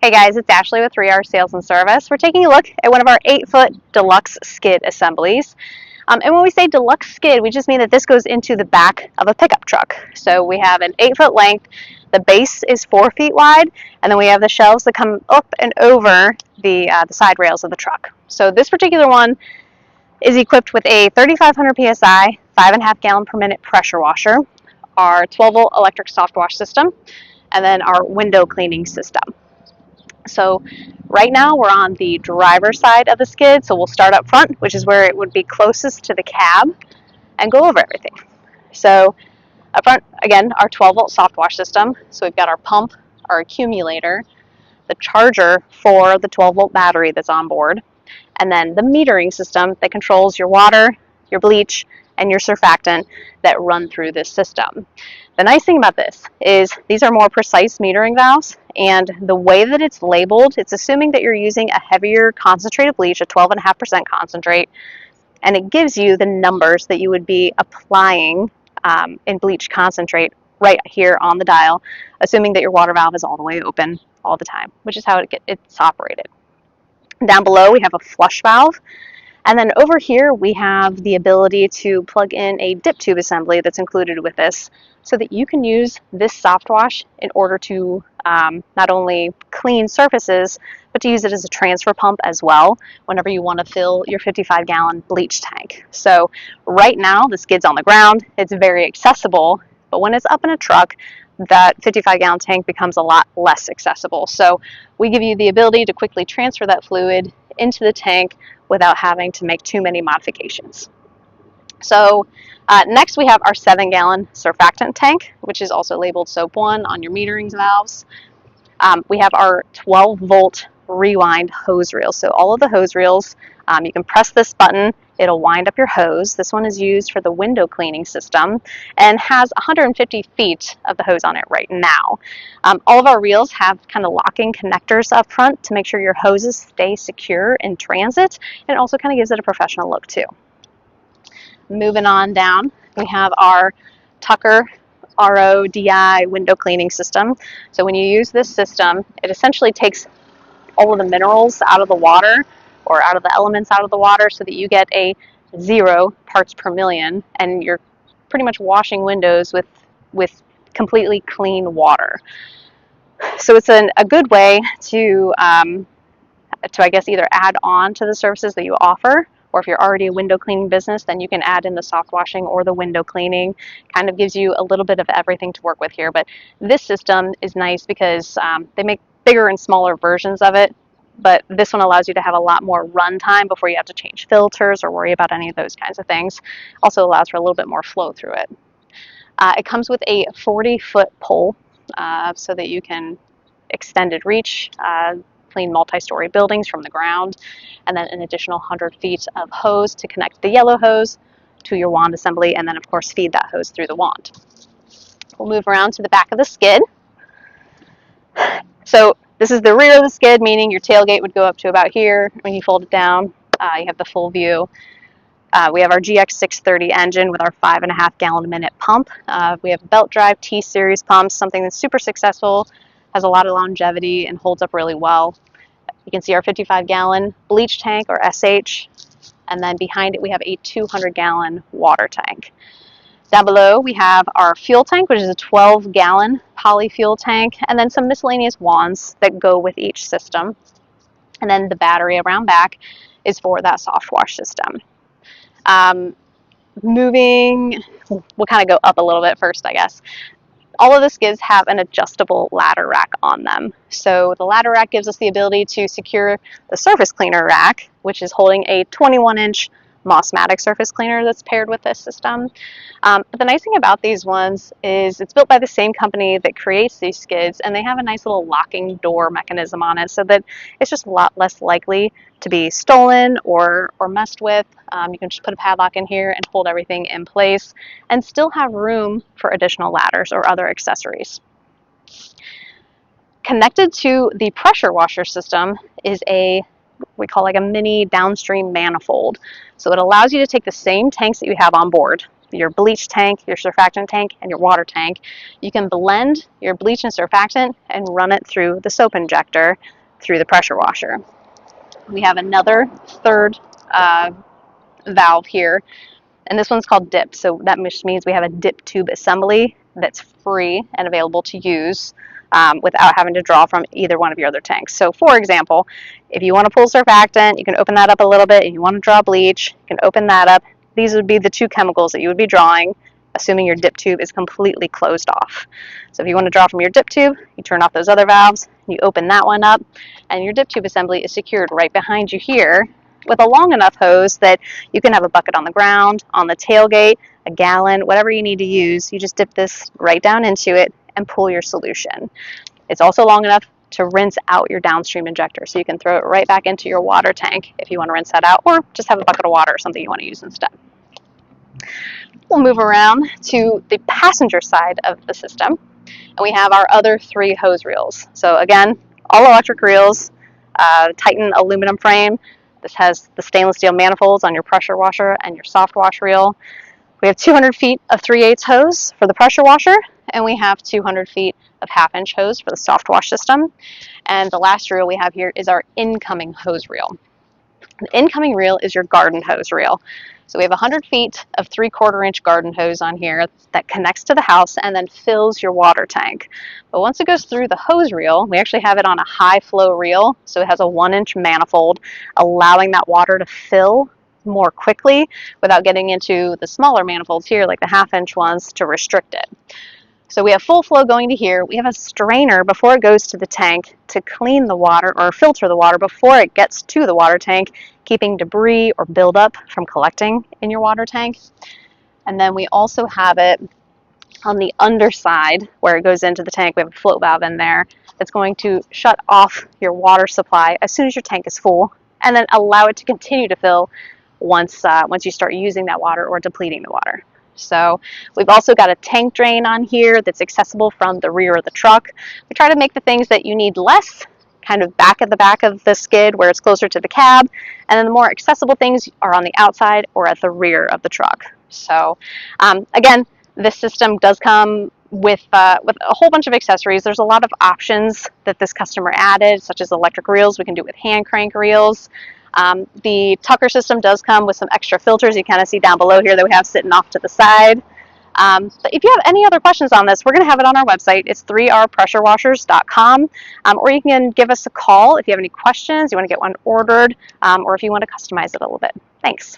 Hey guys, it's Ashley with 3R Sales and Service. We're taking a look at one of our 8-foot deluxe skid assemblies. And when we say deluxe skid, we just mean that this goes into the back of a pickup truck. So we have an 8-foot length, the base is 4 feet wide, and then we have the shelves that come up and over the side rails of the truck. So this particular one is equipped with a 3,500 PSI, 5.5 gallon per minute pressure washer, our 12-volt electric Softwash system, and then our window cleaning system. So right now we're on the driver's side of the skid, so we'll start up front, which is where it would be closest to the cab, and go over everything. So up front, again, our 12-volt Softwash system. So we've got our pump, our accumulator, the charger for the 12-volt battery that's on board, and then the metering system that controls your water, your bleach, and your surfactant that run through this system. The nice thing about this is these are more precise metering valves, and the way that it's labeled, it's assuming that you're using a heavier concentrated bleach, a 12.5% concentrate, and it gives you the numbers that you would be applying in bleach concentrate right here on the dial, assuming that your water valve is all the way open all the time, which is how it's operated. Down below we have a flush valve, and then over here we have the ability to plug in a dip tube assembly that's included with this, so that you can use this Softwash in order to not only clean surfaces, but to use it as a transfer pump as well whenever you want to fill your 55-gallon bleach tank. So right now the skid's on the ground, it's very accessible, but when it's up in a truck, that 55-gallon tank becomes a lot less accessible. So we give you the ability to quickly transfer that fluid into the tank without having to make too many modifications. So next we have our 7-gallon surfactant tank, which is also labeled SOAP 1 on your metering valves. We have our 12-volt rewind hose reel. So all of the hose reels, you can press this button, it'll wind up your hose. This one is used for the window cleaning system and has 150 feet of the hose on it right now. All of our reels have kind of locking connectors up front to make sure your hoses stay secure in transit, and it also kind of gives it a professional look too. Moving on down, we have our Tucker RODI window cleaning system. So when you use this system, it essentially takes all of the minerals out of the water, or out of the elements out of the water, so that you get a 0 parts per million, and you're pretty much washing windows with completely clean water. So it's a good way to I guess either add on to the services that you offer, or if you're already a window cleaning business, then you can add in the soft washing or the window cleaning. Kind of gives you a little bit of everything to work with here. But this system is nice because they make bigger and smaller versions of it, but this one allows you to have a lot more run time before you have to change filters or worry about any of those kinds of things. Also allows for a little bit more flow through it. It comes with a 40-foot pole so that you can extended reach, clean multi-story buildings from the ground, and then an additional 100 feet of hose to connect the yellow hose to your wand assembly, and then of course feed that hose through the wand. We'll move around to the back of the skid. So this is the rear of the skid, meaning your tailgate would go up to about here. When you fold it down, you have the full view. We have our GX630 engine with our 5.5 gallon a minute pump. We have belt drive T-series pumps, something that's super successful, has a lot of longevity, and holds up really well. You can see our 55-gallon bleach tank, or SH, and then behind it we have a 200-gallon water tank. Down below we have our fuel tank, which is a 12-gallon poly fuel tank, and then some miscellaneous wands that go with each system. And then the battery around back is for that Softwash system. We'll kind of go up a little bit first, I guess. All of the skids have an adjustable ladder rack on them. So the ladder rack gives us the ability to secure the surface cleaner rack, which is holding a 21-inch Mossmatic surface cleaner that's paired with this system. But the nice thing about these ones is it's built by the same company that creates these skids, and they have a nice little locking door mechanism on it, so that it's just a lot less likely to be stolen or messed with. You can just put a padlock in here and hold everything in place, and still have room for additional ladders or other accessories. Connected to the pressure washer system is we call like a mini downstream manifold. So it allows you to take the same tanks that you have on board, your bleach tank, your surfactant tank, and your water tank. You can blend your bleach and surfactant and run it through the soap injector through the pressure washer. We have another third valve here, and this one's called dip. So that just means we have a dip tube assembly that's free and available to use without having to draw from either one of your other tanks. So for example, if you want to pull surfactant, you can open that up a little bit. If you want to draw bleach, you can open that up. These would be the two chemicals that you would be drawing, assuming your dip tube is completely closed off. So if you want to draw from your dip tube, you turn off those other valves, you open that one up, and your dip tube assembly is secured right behind you here with a long enough hose that you can have a bucket on the ground, on the tailgate, a gallon, whatever you need to use. You just dip this right down into it and pull your solution. It's also long enough to rinse out your downstream injector, so you can throw it right back into your water tank if you want to rinse that out, or just have a bucket of water or something you want to use instead. We'll move around to the passenger side of the system, and we have our other three hose reels. So again, all electric reels, Titan aluminum frame. This has the stainless steel manifolds on your pressure washer and your Softwash reel. We have 200 feet of 3/8 hose for the pressure washer, and we have 200 feet of 1/2-inch hose for the Softwash system. And the last reel we have here is our incoming hose reel. The incoming reel is your garden hose reel. So we have 100 feet of 3/4-inch garden hose on here that connects to the house and then fills your water tank. But once it goes through the hose reel, we actually have it on a high flow reel, so it has a 1-inch manifold, allowing that water to fill more quickly without getting into the smaller manifolds here, like the 1/2-inch ones, to restrict it. So we have full flow going to here. We have a strainer before it goes to the tank to clean the water or filter the water before it gets to the water tank, keeping debris or buildup from collecting in your water tank. And then we also have it on the underside where it goes into the tank. We have a float valve in there that's going to shut off your water supply as soon as your tank is full, and then allow it to continue to fill once you start using that water or depleting the water. So we've also got a tank drain on here that's accessible from the rear of the truck. We try to make the things that you need less kind of back at the back of the skid where it's closer to the cab, and then the more accessible things are on the outside or at the rear of the truck. So again, this system does come with a whole bunch of accessories. There's a lot of options that this customer added, such as electric reels. We can do it with hand crank reels. The Tucker system does come with some extra filters you kind of see down below here that we have sitting off to the side. But if you have any other questions on this, we're going to have it on our website. It's 3rpressurewashers.com, or you can give us a call if you have any questions, you want to get one ordered, or if you want to customize it a little bit. Thanks.